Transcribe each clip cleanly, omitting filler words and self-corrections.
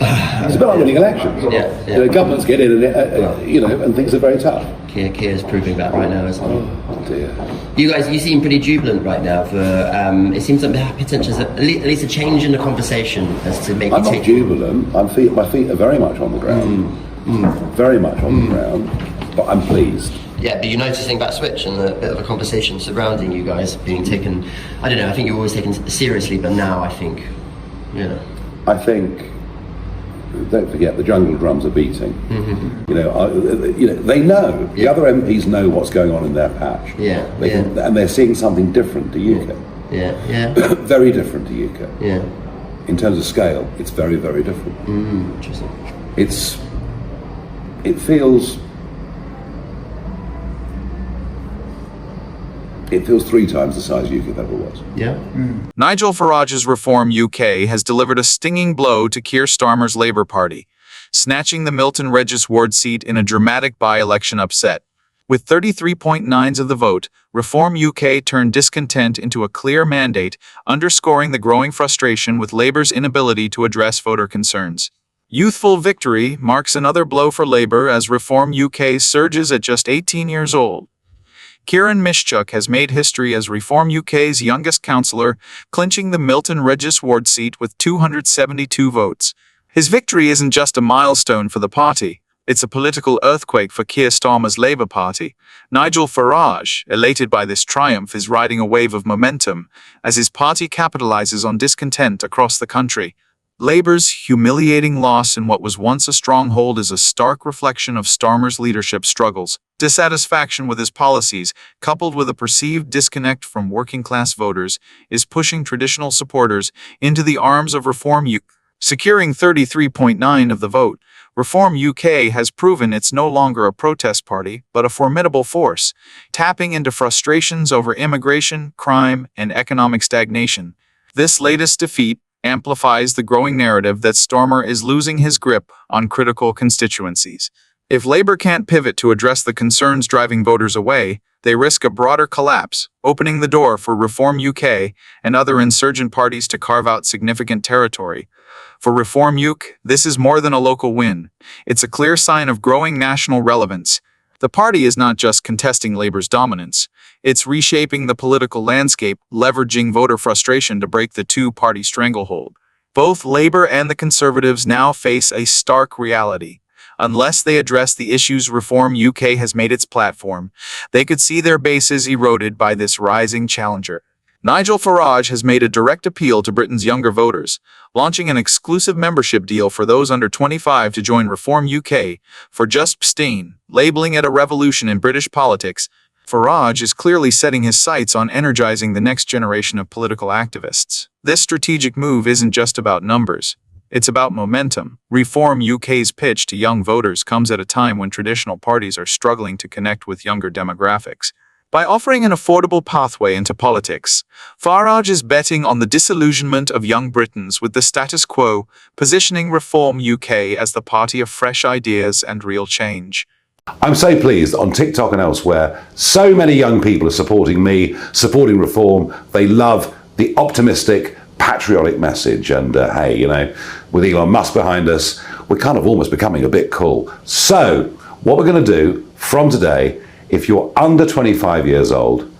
It's a bit like winning elections. Governments get in, and, and things are very tough. Keir's proving that right now, isn't he? Oh dear. You guys, you seem pretty jubilant right now. For it seems like there potential at least a change in the conversation as to maybe. I'm not jubilant. My feet are very much on the ground. Very much on the ground. But I'm pleased. Yeah, but you're noticing that switch and a bit of a conversation surrounding you guys being taken. I don't know. I think you're always taken seriously, but now I think, I think. Don't forget, the jungle drums are beating. They know. The other MPs know what's going on in their patch. And they're seeing something different to UKIP. Very different to UKIP. In terms of scale, it's very, very different. Interesting. It feels 3 times the size UKIP ever was. Nigel Farage's Reform UK has delivered a stinging blow to Keir Starmer's Labour Party, snatching the Milton Regis ward seat in a dramatic by-election upset. With 33.9% of the vote, Reform UK turned discontent into a clear mandate, underscoring the growing frustration with Labour's inability to address voter concerns. Youthful victory marks another blow for Labour as Reform UK surges at just 18 years old. Kieran Mischuk has made history as Reform UK's youngest councillor, clinching the Milton Regis ward seat with 272 votes. His victory isn't just a milestone for the party, it's a political earthquake for Keir Starmer's Labour Party. Nigel Farage, elated by this triumph, is riding a wave of momentum as his party capitalises on discontent across the country. Labour's humiliating loss in what was once a stronghold is a stark reflection of Starmer's leadership struggles. Dissatisfaction with his policies, coupled with a perceived disconnect from working-class voters, is pushing traditional supporters into the arms of Reform UK. Securing 33.9% of the vote, Reform UK has proven it's no longer a protest party, but a formidable force, tapping into frustrations over immigration, crime, and economic stagnation. This latest defeat amplifies the growing narrative that Starmer is losing his grip on critical constituencies. If Labour can't pivot to address the concerns driving voters away, they risk a broader collapse, opening the door for Reform UK and other insurgent parties to carve out significant territory. For Reform UK, this is more than a local win. It's a clear sign of growing national relevance. The party is not just contesting Labour's dominance, it's reshaping the political landscape, leveraging voter frustration to break the two-party stranglehold. Both Labour and the Conservatives now face a stark reality. Unless they address the issues Reform UK has made its platform, they could see their bases eroded by this rising challenger. Nigel Farage has made a direct appeal to Britain's younger voters, launching an exclusive membership deal for those under 25 to join Reform UK for just £15, labeling it a revolution in British politics. Farage is clearly setting his sights on energizing the next generation of political activists. This strategic move isn't just about numbers. It's about momentum. Reform UK's pitch to young voters comes at a time when traditional parties are struggling to connect with younger demographics. By offering an affordable pathway into politics, Farage is betting on the disillusionment of young Britons with the status quo, positioning Reform UK as the party of fresh ideas and real change. I'm so pleased on TikTok and elsewhere, so many young people are supporting me, supporting Reform. They love the optimistic, patriotic message. And hey, with Elon Musk behind us, we're kind of almost becoming a bit cool. So what we're going to do from today, if you're under 25 years old,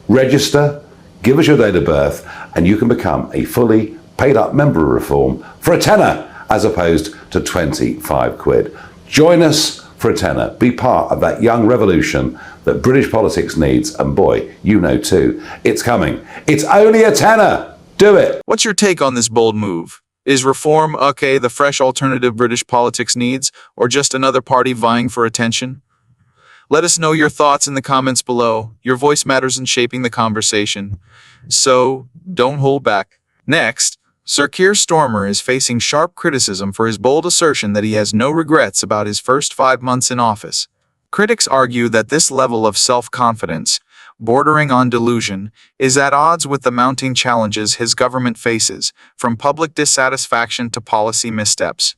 register, give us your date of birth, and you can become a fully paid up member of Reform for a tenner as opposed to 25 quid. Join us for a tenner. Be part of that young revolution that British politics needs. And boy, you know too, it's coming. It's only a tenner. Do it. What's your take on this bold move? Is Reform UK the fresh alternative British politics needs, or just another party vying for attention? Let us know your thoughts in the comments below. Your voice matters in shaping the conversation. So, don't hold back. Next, Sir Keir Starmer is facing sharp criticism for his bold assertion that he has no regrets about his first 5 months in office. Critics argue that this level of self-confidence, bordering on delusion, is at odds with the mounting challenges his government faces, from public dissatisfaction to policy missteps.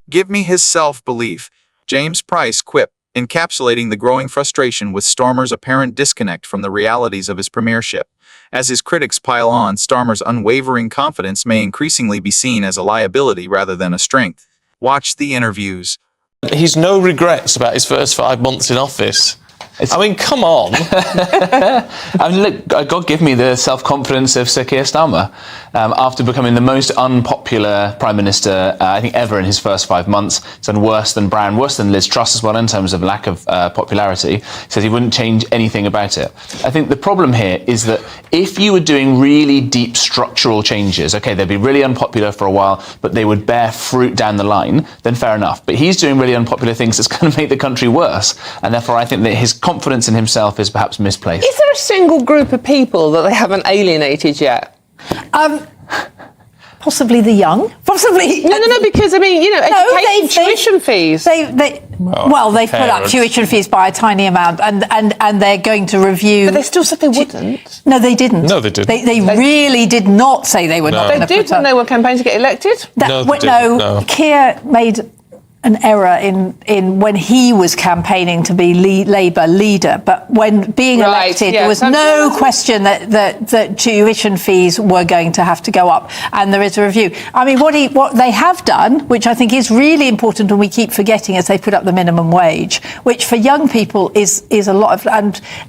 "Give me his self-belief," James Price quipped, encapsulating the growing frustration with Starmer's apparent disconnect from the realities of his premiership. As his critics pile on, Starmer's unwavering confidence may increasingly be seen as a liability rather than a strength. Watch the interviews. He's no regrets about his first 5 months in office. I mean, come on. I mean, look, God give me the self-confidence of Sir Keir Starmer. After becoming the most unpopular Prime Minister, I think, ever in his first 5 months, he's done worse than Brown, worse than Liz Truss as well in terms of lack of popularity. He says he wouldn't change anything about it. I think the problem here is that if you were doing really deep structural changes, okay, they'd be really unpopular for a while, but they would bear fruit down the line, then fair enough. But he's doing really unpopular things that's going to make the country worse. And therefore, I think that his confidence in himself is perhaps misplaced. Is there a single group of people that they haven't alienated yet? Possibly the young. Possibly. No, because, I mean, you know, education, tuition fees. They've put up tuition fees by a tiny amount, and they're going to review. But they still said they wouldn't. No, they didn't. No, they didn't. They really did not say they were not going to put up. They did when they were campaigning to get elected? No, Keir made an error in when he was campaigning to be Labour leader, but when being elected, there was no question that tuition fees were going to have to go up, and there is a review. I mean, what they have done, which I think is really important, and we keep forgetting, is they put up the minimum wage, which for young people is a lot of,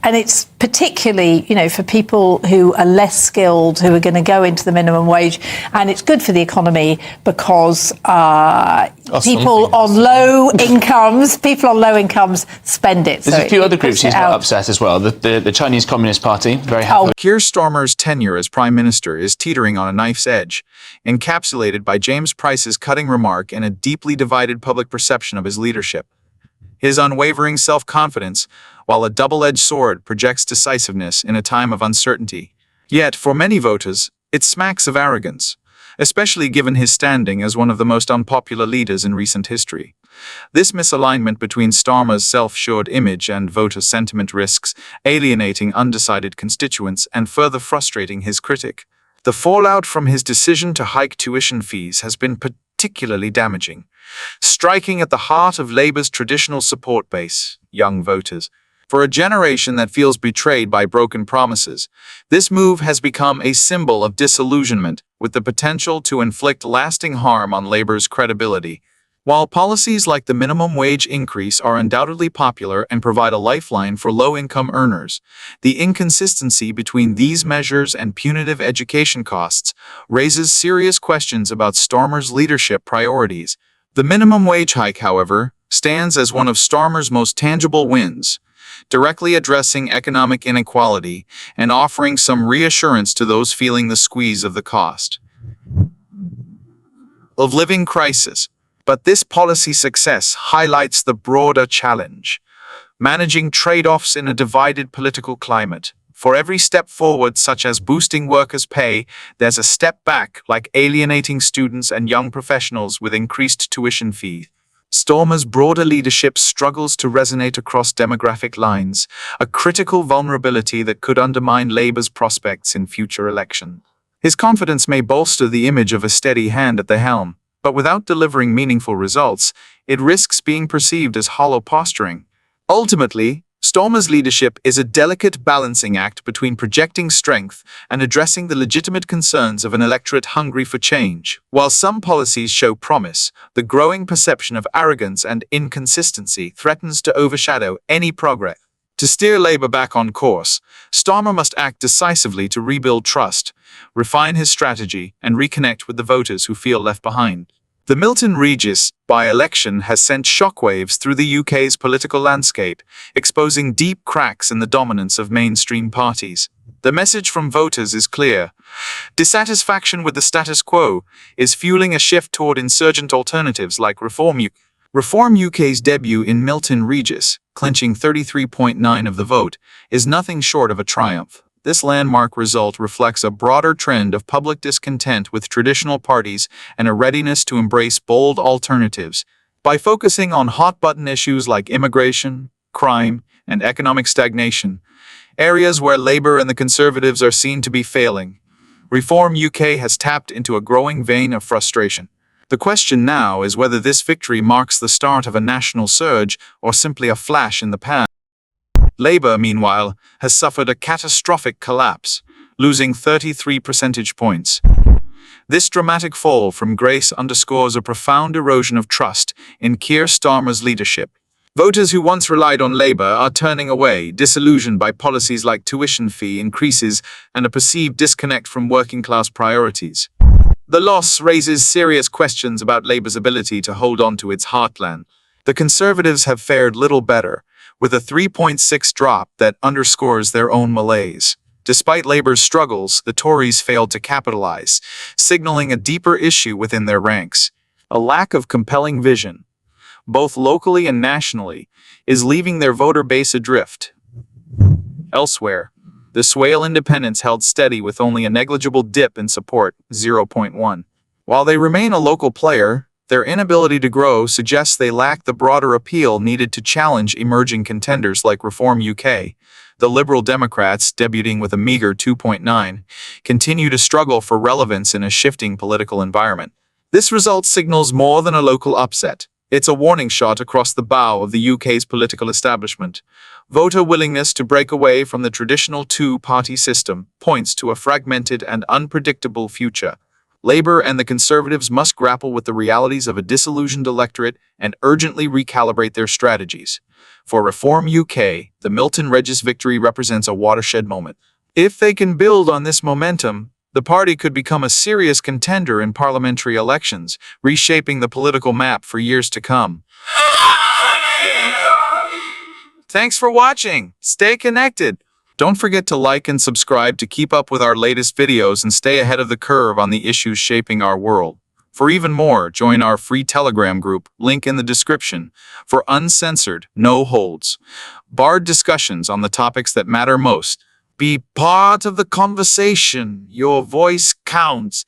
and it's particularly, you know, for people who are less skilled, who are going to go into the minimum wage, and it's good for the economy because people on low incomes spend it. There's a few other groups he's not upset as well. The Chinese Communist Party, very happy. Keir Starmer's tenure as Prime Minister is teetering on a knife's edge, encapsulated by James Price's cutting remark and a deeply divided public perception of his leadership. His unwavering self-confidence, while a double-edged sword, projects decisiveness in a time of uncertainty. Yet, for many voters, it smacks of arrogance, especially given his standing as one of the most unpopular leaders in recent history. This misalignment between Starmer's self-assured image and voter sentiment risks alienating undecided constituents and further frustrating his critic. The fallout from his decision to hike tuition fees has been particularly damaging, striking at the heart of Labour's traditional support base, young voters. For a generation that feels betrayed by broken promises, this move has become a symbol of disillusionment with the potential to inflict lasting harm on Labour's credibility. While policies like the minimum wage increase are undoubtedly popular and provide a lifeline for low-income earners, the inconsistency between these measures and punitive education costs raises serious questions about Starmer's leadership priorities. The minimum wage hike, however, stands as one of Starmer's most tangible wins, directly addressing economic inequality and offering some reassurance to those feeling the squeeze of the cost of living crisis. But this policy success highlights the broader challenge: managing trade-offs in a divided political climate. For every step forward, such as boosting workers' pay, there's a step back, like alienating students and young professionals with increased tuition fees. Starmer's broader leadership struggles to resonate across demographic lines, a critical vulnerability that could undermine Labour's prospects in future elections. His confidence may bolster the image of a steady hand at the helm, but without delivering meaningful results, it risks being perceived as hollow posturing. Ultimately, Starmer's leadership is a delicate balancing act between projecting strength and addressing the legitimate concerns of an electorate hungry for change. While some policies show promise, the growing perception of arrogance and inconsistency threatens to overshadow any progress. To steer Labour back on course, Starmer must act decisively to rebuild trust, refine his strategy, and reconnect with the voters who feel left behind. The Milton Regis by-election has sent shockwaves through the UK's political landscape, exposing deep cracks in the dominance of mainstream parties. The message from voters is clear. Dissatisfaction with the status quo is fueling a shift toward insurgent alternatives like Reform UK's debut in Milton Regis, clinching 33.9% of the vote, is nothing short of a triumph. This landmark result reflects a broader trend of public discontent with traditional parties and a readiness to embrace bold alternatives. By focusing on hot-button issues like immigration, crime, and economic stagnation, areas where Labour and the Conservatives are seen to be failing, Reform UK has tapped into a growing vein of frustration. The question now is whether this victory marks the start of a national surge or simply a flash in the pan. Labour, meanwhile, has suffered a catastrophic collapse, losing 33 percentage points. This dramatic fall from grace underscores a profound erosion of trust in Keir Starmer's leadership. Voters who once relied on Labour are turning away, disillusioned by policies like tuition fee increases and a perceived disconnect from working-class priorities. The loss raises serious questions about Labour's ability to hold on to its heartland. The Conservatives have fared little better, with a 3.6 drop that underscores their own malaise. Despite Labour's struggles, the Tories failed to capitalise, signalling a deeper issue within their ranks. A lack of compelling vision, both locally and nationally, is leaving their voter base adrift. Elsewhere, the Swale Independents held steady with only a negligible dip in support, 0.1. While they remain a local player, their inability to grow suggests they lack the broader appeal needed to challenge emerging contenders like Reform UK. The Liberal Democrats, debuting with a meager 2.9, continue to struggle for relevance in a shifting political environment. This result signals more than a local upset. It's a warning shot across the bow of the UK's political establishment. Voter willingness to break away from the traditional two-party system points to a fragmented and unpredictable future. Labour and the Conservatives must grapple with the realities of a disillusioned electorate and urgently recalibrate their strategies. For Reform UK, the Milton Regis victory represents a watershed moment. If they can build on this momentum, the party could become a serious contender in parliamentary elections, reshaping the political map for years to come. Thanks for watching. Stay connected. Don't forget to like and subscribe to keep up with our latest videos and stay ahead of the curve on the issues shaping our world. For even more, join our free Telegram group, link in the description, for uncensored, no holds, barred discussions on the topics that matter most. Be part of the conversation. Your voice counts.